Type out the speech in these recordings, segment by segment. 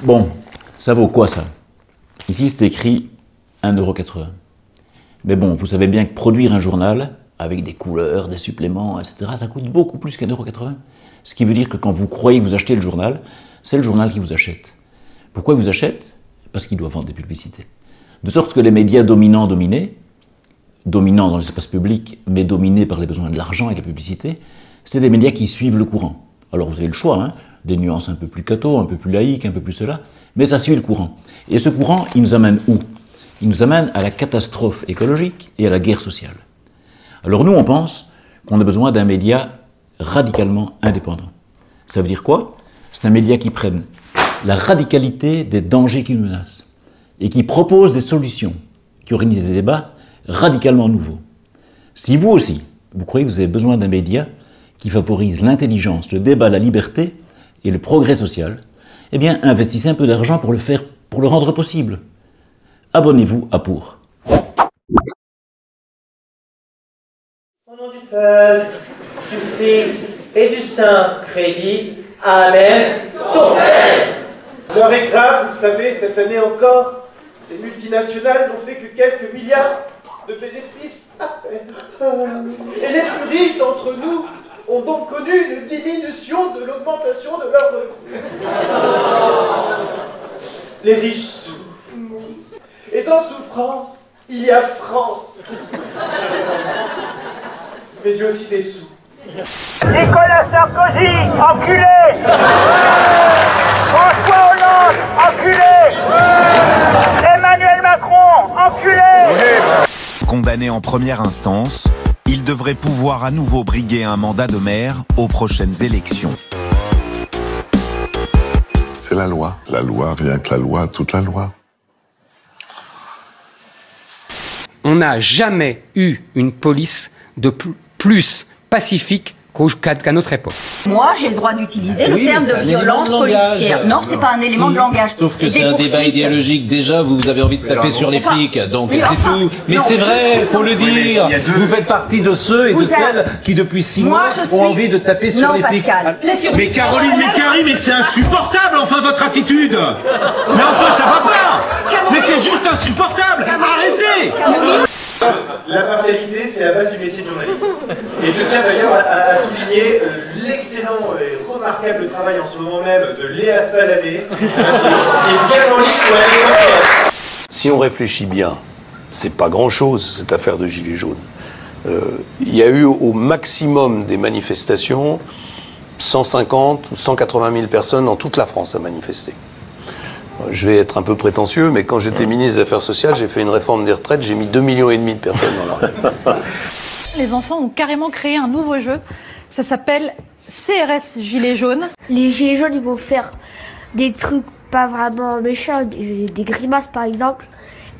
Bon, ça vaut quoi ça? Ici c'est écrit 1,80 €. Mais bon, vous savez bien que produire un journal, avec des couleurs, des suppléments, etc., ça coûte beaucoup plus qu'1,80 €. Ce qui veut dire que quand vous croyez que vous achetez le journal, c'est le journal qui vous achète. Pourquoi il vous achète? Parce qu'il doit vendre des publicités. De sorte que les médias dominants dans l'espace public, mais dominés par les besoins de l'argent et de la publicité, c'est des médias qui suivent le courant. Alors vous avez le choix, hein, des nuances un peu plus catho, un peu plus laïques, un peu plus cela, mais ça suit le courant. Et ce courant, il nous amène où? Il nous amène à la catastrophe écologique et à la guerre sociale. Alors nous, on pense qu'on a besoin d'un média radicalement indépendant. Ça veut dire quoi? C'est un média qui prenne la radicalité des dangers qui nous menacent et qui propose des solutions, qui organise des débats radicalement nouveaux. Si vous aussi, vous croyez que vous avez besoin d'un média qui favorise l'intelligence, le débat, la liberté et le progrès social, eh bien, investissez un peu d'argent pour le rendre possible. Abonnez-vous à Pour. Au nom du Père, du Fils et du Saint-Crédit. Amen. L'heure est grave, vous savez, cette année encore, les multinationales n'ont fait que quelques milliards de bénéfices à peine. Et les plus riches d'entre nous ont donc connu une diminution de l'augmentation de leurs revenus. Les riches souffrent. Et dans souffrance, il y a France. Mais il y a aussi des sous. Nicolas Sarkozy, enculé! François Hollande, enculé! Emmanuel Macron, enculé! Condamné en première instance, il devrait pouvoir à nouveau briguer un mandat de maire aux prochaines élections. C'est la loi. La loi, rien que la loi, toute la loi. On n'a jamais eu une police de plus pacifique qu'à notre époque. Moi, j'ai le droit d'utiliser le terme de violence policière. Non, c'est pas un élément de langage. Sauf que c'est un débat idéologique. Déjà, vous avez envie de taper sur les flics, donc c'est tout. Mais c'est vrai, faut le dire. Vous faites partie de ceux et de celles qui, depuis 6 mois, ont envie de taper sur les flics. Mais Caroline Mécari, mais c'est insupportable, enfin, votre attitude. Mais enfin, ça va pas. Mais c'est juste insupportable. Arrêtez. L'impartialité, c'est la base du métier de journaliste. Et je tiens d'ailleurs à souligner l'excellent et remarquable travail en ce moment même de Léa Salamé, qui est bien en ligne pour aller. Si on réfléchit bien, c'est pas grand-chose cette affaire de Gilets jaunes. Il y a eu au maximum des manifestations 150 ou 180 000 personnes dans toute la France à manifester. Je vais être un peu prétentieux, mais quand j'étais ministre des Affaires sociales, j'ai fait une réforme des retraites, j'ai mis 2,5 millions de personnes dans la rue. Les enfants ont carrément créé un nouveau jeu, ça s'appelle CRS Gilets jaunes. Les Gilets jaunes, ils vont faire des trucs pas vraiment méchants, des grimaces par exemple,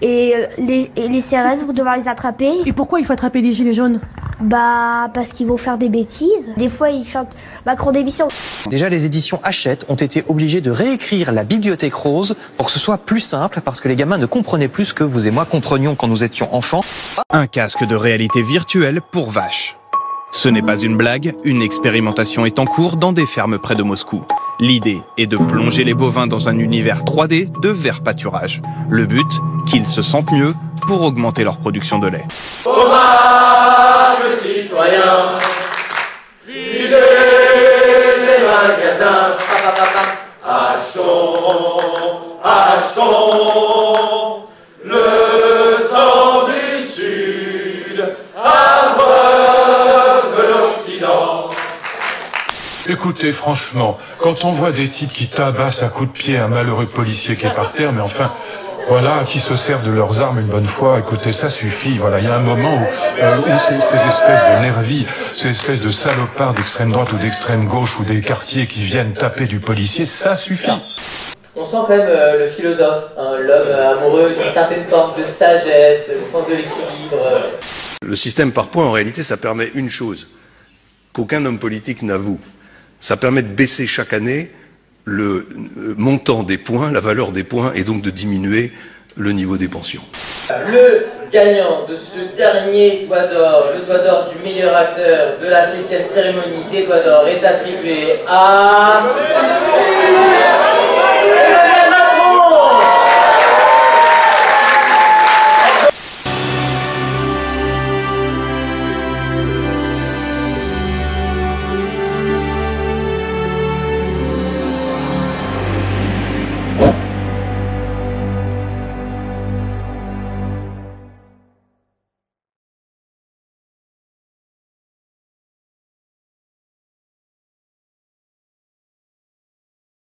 et les CRS vont devoir les attraper. Et pourquoi il faut attraper les Gilets jaunes? Bah, parce qu'ils vont faire des bêtises. Des fois, ils chantent Macron démission. Déjà, les éditions Hachette ont été obligées de réécrire la bibliothèque rose pour que ce soit plus simple, parce que les gamins ne comprenaient plus ce que vous et moi comprenions quand nous étions enfants. Un casque de réalité virtuelle pour vaches. Ce n'est pas une blague, une expérimentation est en cours dans des fermes près de Moscou. L'idée est de plonger les bovins dans un univers 3D de vert pâturage. Le but, qu'ils se sentent mieux pour augmenter leur production de lait. Hommage citoyen, videz les magasins, achetons le sang du Sud, abreuve l'Occident. Écoutez, franchement, quand on voit des types qui tabassent à coups de pied un malheureux policier qui est par terre, mais enfin, voilà, qui se servent de leurs armes une bonne fois, écoutez, ça suffit, voilà, il y a un moment où ces espèces de nervis, ces espèces de salopards d'extrême droite ou d'extrême gauche ou des quartiers qui viennent taper du policier, ça suffit. On sent quand même le philosophe, hein, l'homme amoureux d'une certaine forme de sagesse, le sens de l'équilibre. Le système par points, en réalité, ça permet une chose qu'aucun homme politique n'avoue. Ça permet de baisser chaque année le montant des points, la valeur des points, et donc de diminuer le niveau des pensions. Le gagnant de ce dernier Doigt d'Or, le Doigt d'Or du meilleur acteur de la 7e cérémonie des Doigts d'Or est attribué à...